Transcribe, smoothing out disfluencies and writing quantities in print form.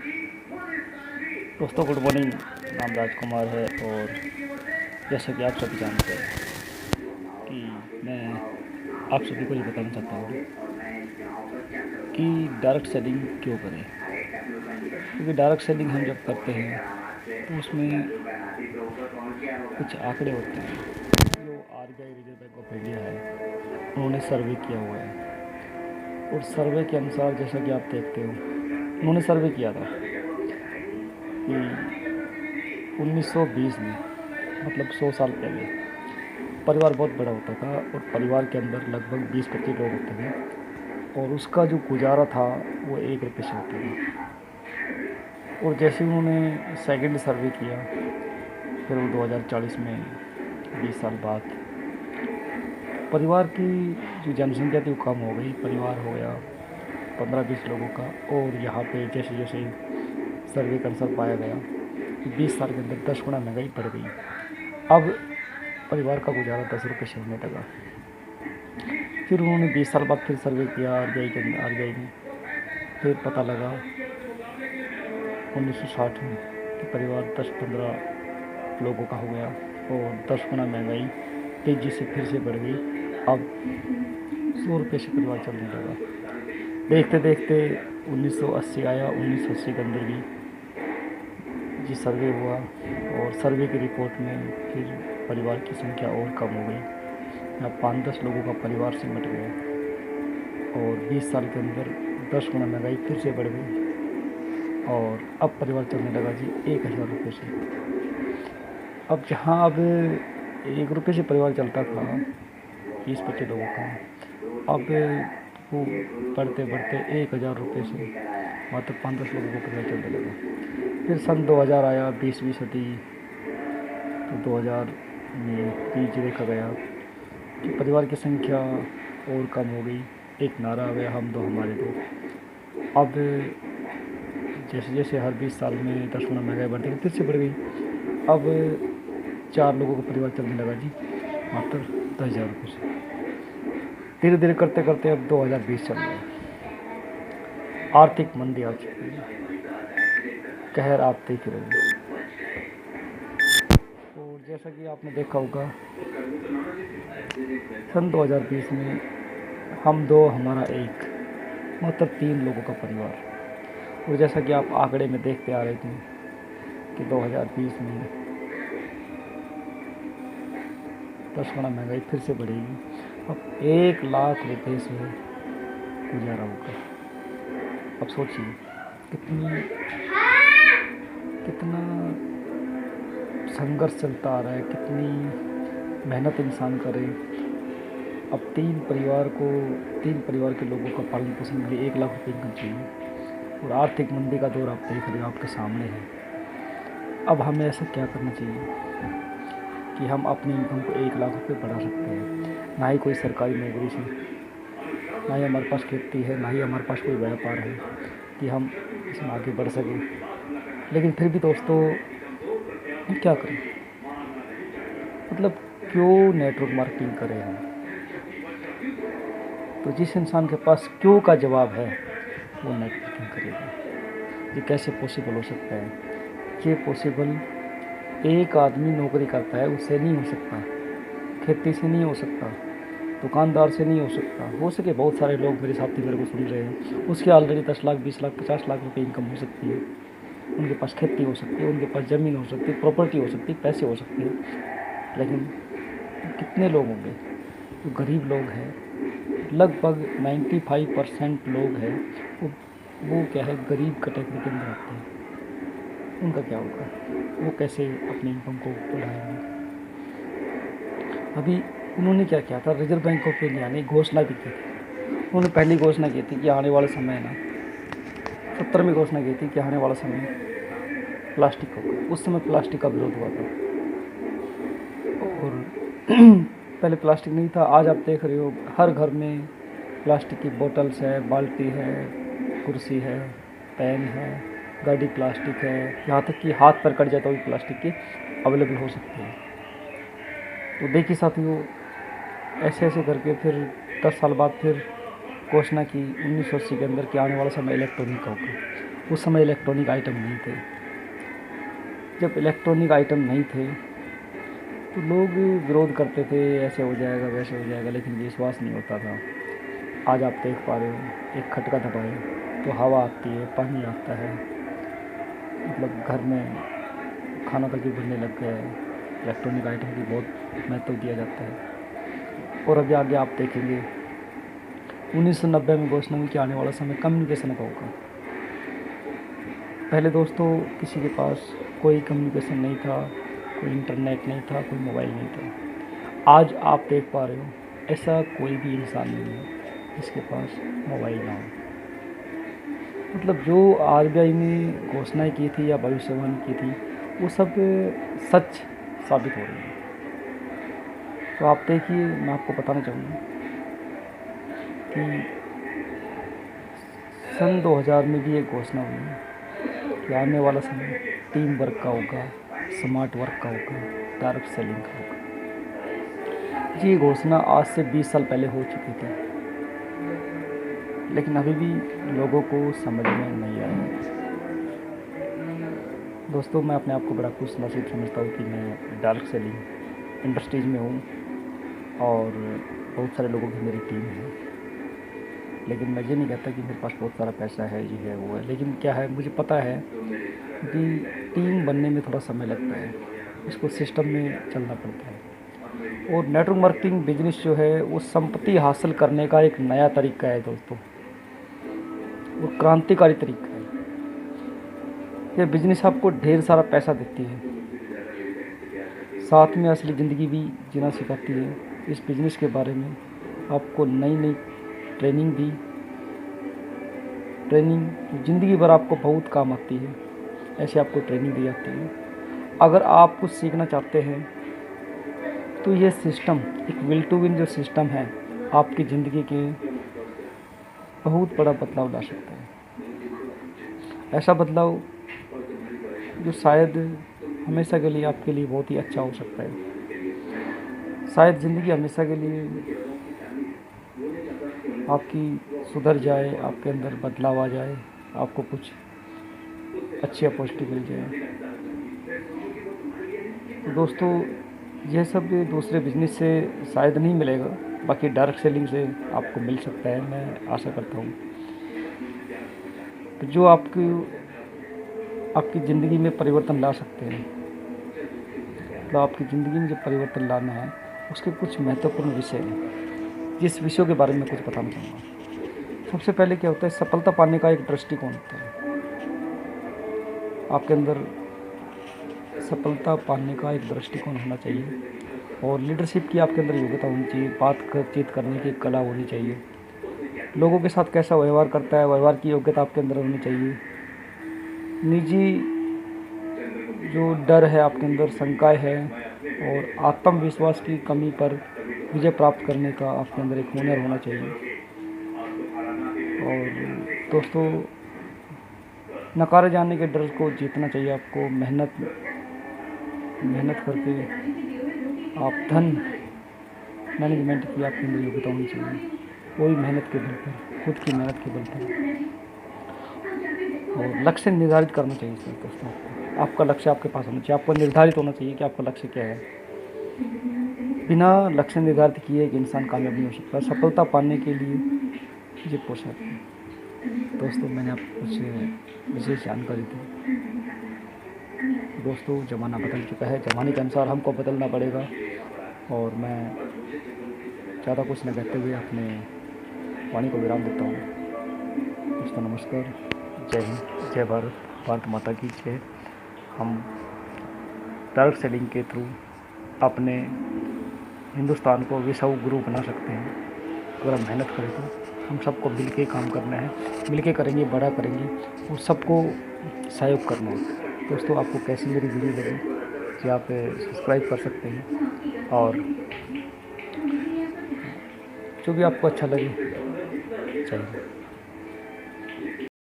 दोस्तों good morning. नाम राजकुमार है और जैसा कि आप सभी जानते हैं कि मैं आप सभी को ये बताना चाहता हूँ कि डायरेक्ट सेलिंग क्यों करें। क्योंकि डायरेक्ट सेलिंग हम जब करते हैं तो उसमें कुछ आंकड़े होते हैं जो RBI reserve bank of India है उन्होंने सर्वे किया हुआ है। और सर्वे के अनुसार जैसा कि आप देखते हो उन्होंने सर्वे किया था कि 1920 में मतलब 100 साल पहले परिवार बहुत बड़ा होता था और परिवार के अंदर लगभग 20-25 लोग होते थे और उसका जो गुजारा था वो 1 रुपये से होता था। और जैसे उन्होंने सेकंड सर्वे किया फिर वो 2040 में 20 साल बाद परिवार की जो जनसंख्या थी वो कम हो गई। परिवार हो गया 15-20 लोगों का। और यहाँ पे जैसे जैसे सर्वे का अनुसार पाया गया कि 20 साल के अंदर 10 गुना महंगाई बढ़ गई। अब परिवार का गुजारा 10 रुपये से होने लगा। फिर उन्होंने 20 साल बाद फिर सर्वे किया आरबीआई ने। फिर पता लगा 1960 में कि परिवार 10-15 लोगों का हो गया और 10 गुना महंगाई तेज़ी से फिर से बढ़ गई। अब 100 रुपये से परिवार चलने लगा। देखते देखते 1980 आया। 1980 के अंदर भी जी सर्वे हुआ और सर्वे की रिपोर्ट में फिर परिवार की संख्या और कम हो गई। यहाँ 5-10 लोगों का परिवार सिमट गया और 20 साल के अंदर 10 गुना महंगाई फिर से बढ़ गई और अब परिवार चलने लगा जी 1000 रुपये से। अब जहाँ अब 1 रुपये से परिवार चलता था 20-25 लोगों का, अब वो बढ़ते बढ़ते 1000 रुपये से मात्र 5-10 लोगों को परिवार चलने लगा। फिर सन 2000 आया, 20वीं सदी। तो 2000 में बीच देखा गया कि परिवार की संख्या और कम हो गई। एक नारा आ गया, हम दो हमारे दो। अब जैसे जैसे हर 20 साल में 10 गुना महंगाई बढ़ती गई फिर से बढ़ गई। अब 4 लोगों का परिवार चलने लगा जी मात्र 10,000 रुपये से। धीरे धीरे करते करते अब 2020 चल रहा है। आर्थिक मंदी आ चुकी है, कहर आप देख रहे हैं। और जैसा कि आपने देखा होगा सन 2020 में हम दो हमारा एक मात्र 3 लोगों का परिवार। और जैसा कि आप आंकड़े में देखते आ रहे थे कि 2020 में 10 गुना महंगाई फिर से बढ़ेगी। अब 1 लाख रुपये से गुजारा होगा। अब सोचिए कितना संघर्ष चलता आ रहा है, कितनी मेहनत इंसान करे। अब 3 परिवार के लोगों का पालन पोषण के लिए 1 लाख रुपये इनकम चाहिए। और आर्थिक मंदी का दौर आप देख रहे हो, आपके सामने है। अब हमें ऐसा क्या करना चाहिए कि हम अपनी इनकम को 1 लाख रुपये बढ़ा सकते हैं। ना ही कोई सरकारी नौकरी से, ना ही हमारे पास खेती है, ना ही हमारे पास कोई व्यापार है कि हम इसमें आगे बढ़ सकें। लेकिन फिर भी दोस्तों क्या करें, मतलब क्यों नेटवर्क मार्केटिंग करें हम। तो जिस इंसान के पास क्यों का जवाब है वो नेटवर्किंग करेगा। ये कैसे पॉसिबल हो सकता है? ये पॉसिबल एक आदमी नौकरी करता है उससे नहीं हो सकता, खेती से नहीं हो सकता, दुकानदार से नहीं हो सकता। हो सके बहुत सारे लोग मेरे साथी मेरे को सुन रहे हैं, उसके ऑलरेडी 10 लाख 20 लाख 50 लाख रुपए इनकम हो सकती है। उनके पास खेती हो सकती है, उनके पास ज़मीन हो सकती है, प्रॉपर्टी हो सकती है, पैसे हो सकते हैं। लेकिन कितने लोग होंगे जो गरीब लोग हैं? लगभग 95% लोग हैं वो क्या है, गरीब कैटेगरी के अंदर आते हैं। उनका क्या होगा? वो कैसे अपनी इनकम को बढ़ाएंगे? अभी उन्होंने क्या किया था, रिजर्व बैंक ऑफ इंडिया ने घोषणा भी की थी। उन्होंने पहली घोषणा की थी कि आने वाला समय ना 70 में घोषणा की थी कि आने वाला समय प्लास्टिक होगा। उस समय प्लास्टिक का विरोध हुआ था और पहले प्लास्टिक नहीं था। आज आप देख रहे हो हर घर में प्लास्टिक की बोतल्स है, बाल्टी है, कुर्सी है, पेन है, गाड़ी प्लास्टिक है, यहाँ तक कि हाथ पर कट जाता हुआ प्लास्टिक की अवेलेबल हो सकती है। तो देखिए साथियों, ऐसे ऐसे करके फिर 10 साल बाद फिर घोषणा की 1980 के अंदर कि आने वाला समय इलेक्ट्रॉनिक का होगा। उस समय इलेक्ट्रॉनिक आइटम नहीं थे। जब इलेक्ट्रॉनिक आइटम नहीं थे तो लोग विरोध करते थे, ऐसे हो जाएगा वैसे हो जाएगा, लेकिन विश्वास नहीं होता था। आज आप देख पा रहे हो, एक खटका दबाए तो हवा आती है, पानी आता है, मतलब घर में खाना तक भी बनने लग गया है। इलेक्ट्रॉनिक आइटम की बहुत महत्व दिया जाता है। और अभी आगे आप देखेंगे 1990 में घोषणा हुई कि आने वाला समय कम्युनिकेशन का होगा। पहले दोस्तों किसी के पास कोई कम्युनिकेशन नहीं था, कोई इंटरनेट नहीं था, कोई मोबाइल नहीं था। आज आप देख पा रहे हो ऐसा कोई भी इंसान नहीं है जिसके पास मोबाइल ना हो। मतलब जो आरबीआई ने घोषणाएं की थी या भविष्यवाणी की थी वो सब सच साबित हो रही है। तो आप देखिए, मैं आपको बताना चाहूँगा कि सन 2000 में भी एक घोषणा हुई है कि आने वाला समय टीम वर्क का होगा, स्मार्ट वर्क का होगा, डायरेक्ट सेलिंग का होगा। ये घोषणा आज से 20 साल पहले हो चुकी थी, लेकिन अभी भी लोगों को समझ में नहीं आया। दोस्तों मैं अपने आप को बड़ा खुश नसीब समझता हूँ कि मैं डायरेक्ट सेलिंग इंडस्ट्रीज में हूँ और बहुत सारे लोगों की मेरी टीम है। लेकिन मैं ये नहीं कहता कि मेरे पास बहुत सारा पैसा है, ये है वो है, लेकिन क्या है, मुझे पता है कि टीम बनने में थोड़ा समय लगता है, इसको सिस्टम में चलना पड़ता है। और नेटवर्क मार्केटिंग बिजनेस जो है वो संपत्ति हासिल करने का एक नया तरीका है दोस्तों, वो क्रांतिकारी तरीका है। यह बिजनेस आपको ढेर सारा पैसा देती है, साथ में असली ज़िंदगी भी जीना सिखाती है। इस बिज़नेस के बारे में आपको नई नई ट्रेनिंग दी, ट्रेनिंग ज़िंदगी भर आपको बहुत काम आती है, ऐसे आपको ट्रेनिंग दी जाती है। अगर आप कुछ सीखना चाहते हैं तो ये सिस्टम, एक विल टू विन जो सिस्टम है, आपकी ज़िंदगी के बहुत बड़ा बदलाव ला सकता है। ऐसा बदलाव जो शायद हमेशा के लिए आपके लिए बहुत ही अच्छा हो सकता है। शायद ज़िंदगी हमेशा के लिए आपकी सुधर जाए, आपके अंदर बदलाव आ जाए, आपको कुछ अच्छी अपॉर्चुनिटी मिल जाए। तो दोस्तों यह सब दूसरे बिजनेस से शायद नहीं मिलेगा, बाकी डायरेक्ट सेलिंग से आपको मिल सकता है, मैं आशा करता हूँ। तो जो आपकी ज़िंदगी में परिवर्तन ला सकते हैं, तो आपकी ज़िंदगी में जो परिवर्तन लाना है उसके कुछ महत्वपूर्ण विषय हैं, जिस विषयों के बारे में कुछ बताना चाहूँगा। सबसे पहले क्या होता है, सफलता पाने का एक दृष्टिकोण होता है। आपके अंदर सफलता पाने का एक दृष्टिकोण होना चाहिए और लीडरशिप की आपके अंदर योग्यता होनी चाहिए, बातचीत करने की कला होनी चाहिए, लोगों के साथ कैसा व्यवहार करता है, व्यवहार की योग्यता आपके अंदर होनी चाहिए। निजी जो डर है आपके अंदर, शंकाएं है और आत्मविश्वास की कमी पर विजय प्राप्त करने का आपके अंदर एक हुनर होना चाहिए। और दोस्तों नकारे जाने के डर को जीतना चाहिए आपको। मेहनत करके आप धन मैनेजमेंट की आपके अंदर योग्यता होनी चाहिए, कोई मेहनत के बल पर, खुद की मेहनत के बल पर। और लक्ष्य निर्धारित करना चाहिए सर दोस्तों, आपका लक्ष्य आपके पास होना चाहिए, आपको निर्धारित होना चाहिए कि आपका लक्ष्य क्या है। बिना लक्ष्य निर्धारित किए एक इंसान कामयाब नहीं हो सकता। सफलता पाने के लिए ये पोशाक है दोस्तों, मैंने आपको कुछ विशेष जानकारी दी। दोस्तों ज़माना बदल चुका है, ज़माने के अनुसार हमको बदलना पड़ेगा। और मैं ज़्यादा कुछ न कहते हुए अपने वाणी को विराम देता हूँ। दोस्तों नमस्कार, जय हिंद, जय भारत, भारत माता की जय। हम डायरेक्ट सेलिंग के थ्रू अपने हिंदुस्तान को विश्व गुरु बना सकते हैं। अगर हम मेहनत करें तो हम सबको मिल के काम करना है, मिल के करेंगे, बड़ा करेंगे और सबको सहयोग करना है। दोस्तों आपको कैसी मेरी वीडियो लगी कि आप सब्सक्राइब कर सकते हैं और जो भी आपको अच्छा लगे चाहिए।